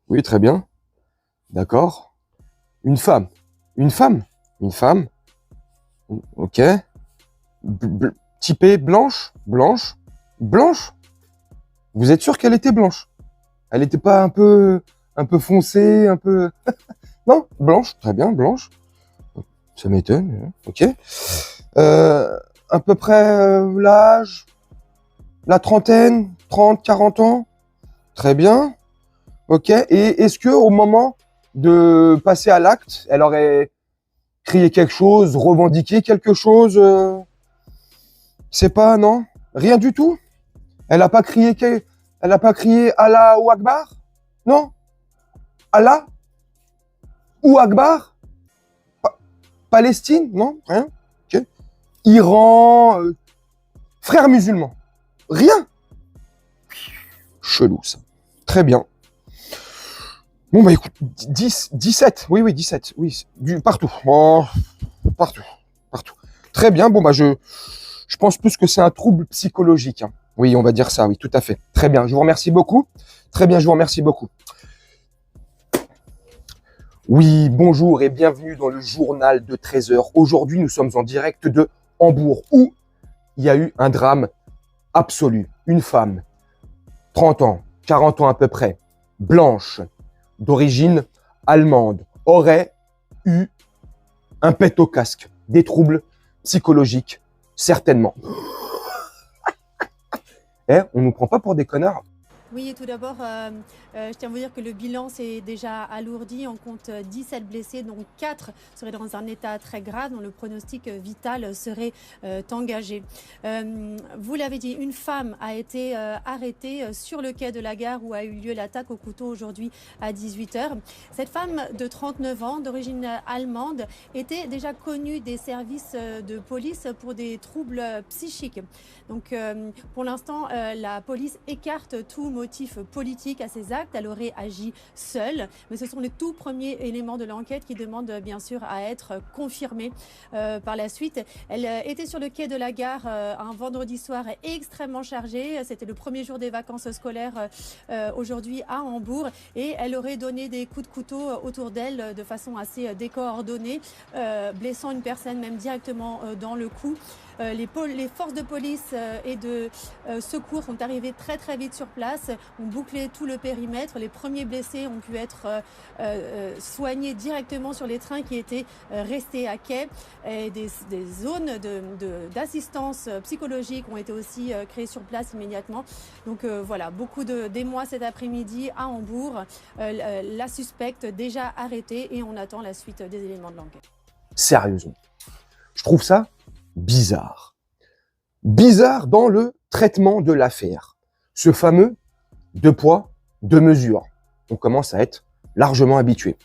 Oui, très bien. D'accord. Une femme. Une femme. Une femme. Ok. Typée blanche. Blanche. Blanche. Vous êtes sûr qu'elle était blanche? Elle n'était pas un peu foncée, un peu... Non, blanche. Très bien, blanche. Ça m'étonne. Hein. Ok. À peu près l'âge, la trentaine, 30, 40 ans. Très bien. Ok. Et est-ce que au moment de passer à l'acte, elle aurait crié quelque chose, revendiqué quelque chose C'est pas, non? Rien du tout? Elle a pas crié, elle a pas crié Allah ou Akbar? Non? Allah ou Akbar? Palestine? Non? Rien? Ok. Iran, frères musulmans? Rien? Chelou, ça. Très bien. Bon, bah écoute, 10, 17. Oui, oui, 17. Oui, partout. Oh, partout. Partout. Très bien. Bon, bah je pense plus que c'est un trouble psychologique. Hein. Oui, on va dire ça. Oui, tout à fait. Très bien. Je vous remercie beaucoup. Très bien, je vous remercie beaucoup. Oui, bonjour et bienvenue dans le journal de 13h. Aujourd'hui, nous sommes en direct de Hambourg où il y a eu un drame absolu. Une femme, 30 ans, 40 ans à peu près, blanche, d'origine allemande, aurait eu un pet au casque, des troubles psychologiques, certainement. Eh, on nous prend pas pour des connards? Oui, et tout d'abord, je tiens à vous dire que le bilan s'est déjà alourdi. On compte 17 blessés, dont 4 seraient dans un état très grave, dont le pronostic vital serait engagé. Vous l'avez dit, une femme a été arrêtée sur le quai de la gare où a eu lieu l'attaque au couteau aujourd'hui à 18h. Cette femme de 39 ans, d'origine allemande, était déjà connue des services de police pour des troubles psychiques. Donc, pour l'instant, la police écarte tout motif politique à ces actes. Elle aurait agi seule, mais ce sont les tout premiers éléments de l'enquête qui demandent bien sûr à être confirmés par la suite. Elle était sur le quai de la gare un vendredi soir extrêmement chargé. C'était le premier jour des vacances scolaires aujourd'hui à Hambourg et elle aurait donné des coups de couteau autour d'elle de façon assez décoordonnée, blessant une personne même directement dans le cou. Les forces de police et de secours sont arrivées très très vite sur place, ont bouclé tout le périmètre. Les premiers blessés ont pu être soignés directement sur les trains qui étaient restés à quai. Et des zones d'assistance psychologique ont été aussi créées sur place immédiatement. Donc voilà, beaucoup d'émoi cet après-midi à Hambourg. La suspecte déjà arrêtée et on attend la suite des éléments de l'enquête. Sérieusement, je trouve ça bizarre. Bizarre dans le traitement de l'affaire. Ce fameux deux poids, deux mesures. On commence à être largement habitué.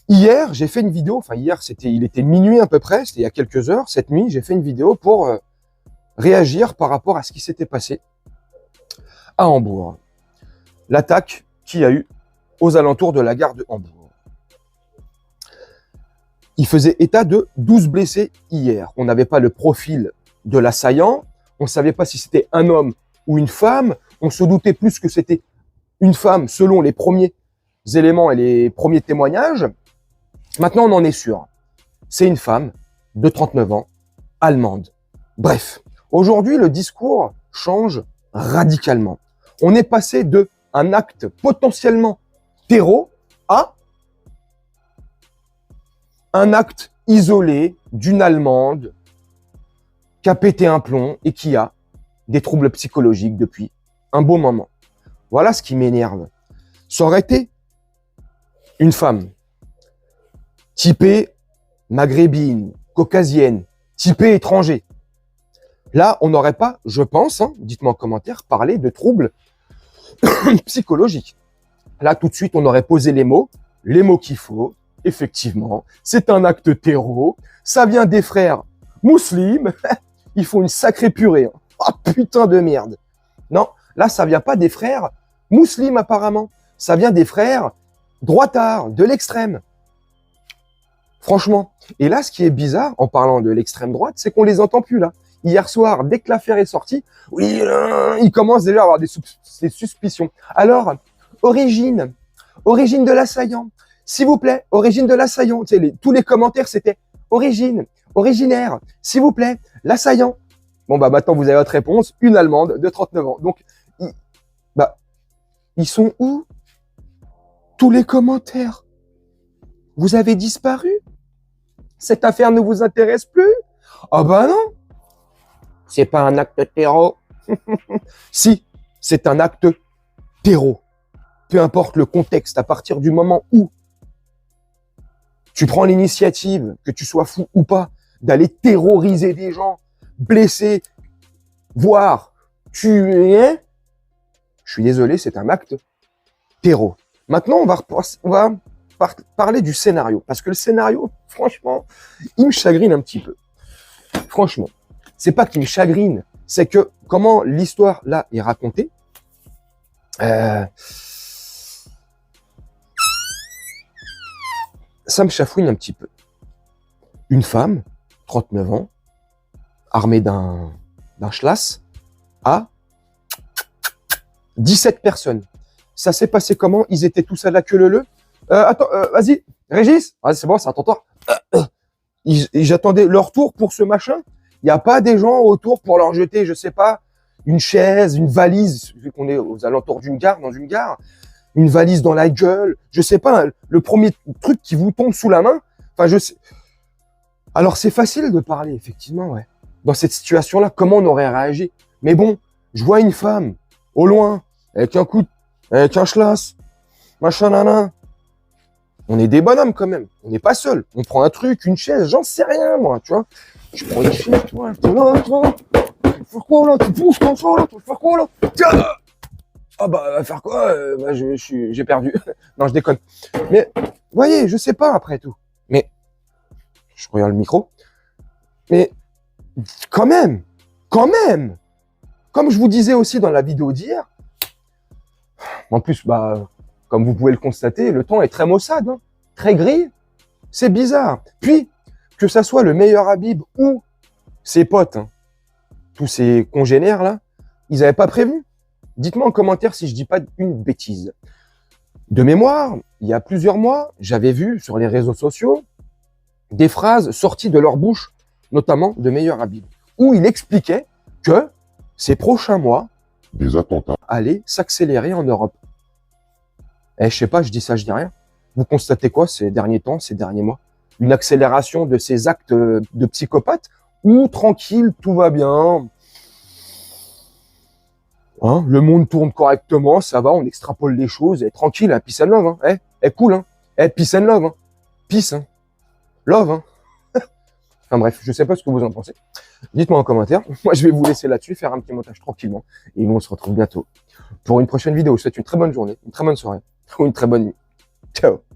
Hier, j'ai fait une vidéo, enfin hier, il était minuit à peu près, c'était il y a quelques heures, cette nuit, j'ai fait une vidéo pour réagir par rapport à ce qui s'était passé à Hambourg. L'attaque qu'il y a eu aux alentours de la gare de Hambourg. Il faisait état de 12 blessés hier. On n'avait pas le profil de l'assaillant. On ne savait pas si c'était un homme ou une femme. On se doutait plus que c'était une femme selon les premiers éléments et les premiers témoignages. Maintenant, on en est sûr. C'est une femme de 39 ans, allemande. Bref, aujourd'hui, le discours change radicalement. On est passé de un acte potentiellement terreau à un acte isolé d'une Allemande qui a pété un plomb et qui a des troubles psychologiques depuis un beau moment. Voilà ce qui m'énerve. Ça aurait été une femme typée maghrébine, caucasienne, typée étranger. Là, on n'aurait pas, je pense, hein, dites-moi en commentaire, parlé de troubles psychologiques. Là, tout de suite, on aurait posé les mots qu'il faut. Effectivement, c'est un acte terreau. Ça vient des frères musulmans. Ils font une sacrée purée. Oh putain de merde. Non, là, ça vient pas des frères musulmans apparemment. Ça vient des frères droitards, de l'extrême. Franchement. Et là, ce qui est bizarre, en parlant de l'extrême droite, c'est qu'on les entend plus là. Hier soir, dès que l'affaire est sortie, oui, ils commencent déjà à avoir des suspicions. Alors, origine origine de l'assaillant. S'il vous plaît, origine de l'assaillant. Tu sais, tous les commentaires, c'était origine, originaire, s'il vous plaît, l'assaillant. Bon, bah, maintenant, vous avez votre réponse, une Allemande de 39 ans. Donc, ils sont où? Tous les commentaires. Vous avez disparu? Cette affaire ne vous intéresse plus? Ah bah non. C'est pas un acte terreau. Si, c'est un acte terreau. Peu importe le contexte, à partir du moment où tu prends l'initiative, que tu sois fou ou pas, d'aller terroriser des gens, blesser, voire tuer, je suis désolé, c'est un acte terreau. Maintenant, on va parler du scénario. Parce que le scénario, franchement, il me chagrine un petit peu. Franchement, c'est pas qu'il me chagrine, c'est que comment l'histoire là est racontée, ça me chafouine un petit peu. Une femme, 39 ans, armée d'un schlass, à 17 personnes. Ça s'est passé comment? Ils étaient tous à la queue leu. Attends, vas-y, Régis. Ah, c'est bon, c'est à ton tour. J'attendais leur tour pour ce machin. Il n'y a pas des gens autour pour leur jeter, je sais pas, une chaise, une valise, vu qu'on est aux alentours d'une gare, dans une gare, une valise dans la gueule, je sais pas, le premier truc qui vous tombe sous la main. Enfin, je sais. Alors, c'est facile de parler, effectivement, ouais. Dans cette situation-là, comment on aurait réagi? Mais bon, je vois une femme, au loin, avec un schlass, machin, nana. On est des bonhommes, quand même. On n'est pas seuls. On prend un truc, une chaise, j'en sais rien, moi, tu vois. Je prends une chaise, tu vois, tu vas faire quoi, là? Tu pousses comme ça, là? Tu vas faire quoi, là? Tiens! Ah, bah, faire quoi? J'ai perdu. Non, je déconne. Mais, vous voyez, je sais pas, après tout. Mais, je regarde le micro. Mais, quand même, comme je vous disais aussi dans la vidéo d'hier, en plus, bah, comme vous pouvez le constater, le temps est très maussade, hein, très gris. C'est bizarre. Puis, que ça soit le meilleur Habib ou ses potes, hein, tous ces congénères là, ils n'avaient pas prévenu. Dites-moi en commentaire si je dis pas une bêtise. De mémoire, il y a plusieurs mois, j'avais vu sur les réseaux sociaux des phrases sorties de leur bouche, notamment de Meilleur Habib, où il expliquait que ces prochains mois, des attentats allaient s'accélérer en Europe. Je sais pas, je dis ça, je dis rien. Vous constatez quoi ces derniers temps, ces derniers mois? Une accélération de ces actes de psychopathes ou tranquille, tout va bien, hein, le monde tourne correctement, ça va, on extrapole les choses, et tranquille, hein, peace and love, hein, cool, hein, peace and love, hein, peace, hein, love, hein. Enfin bref, je sais pas ce que vous en pensez. Dites-moi en commentaire. Moi, je vais vous laisser là-dessus, faire un petit montage tranquillement, et nous, on se retrouve bientôt pour une prochaine vidéo. Je vous souhaite une très bonne journée, une très bonne soirée, ou une très bonne nuit. Ciao.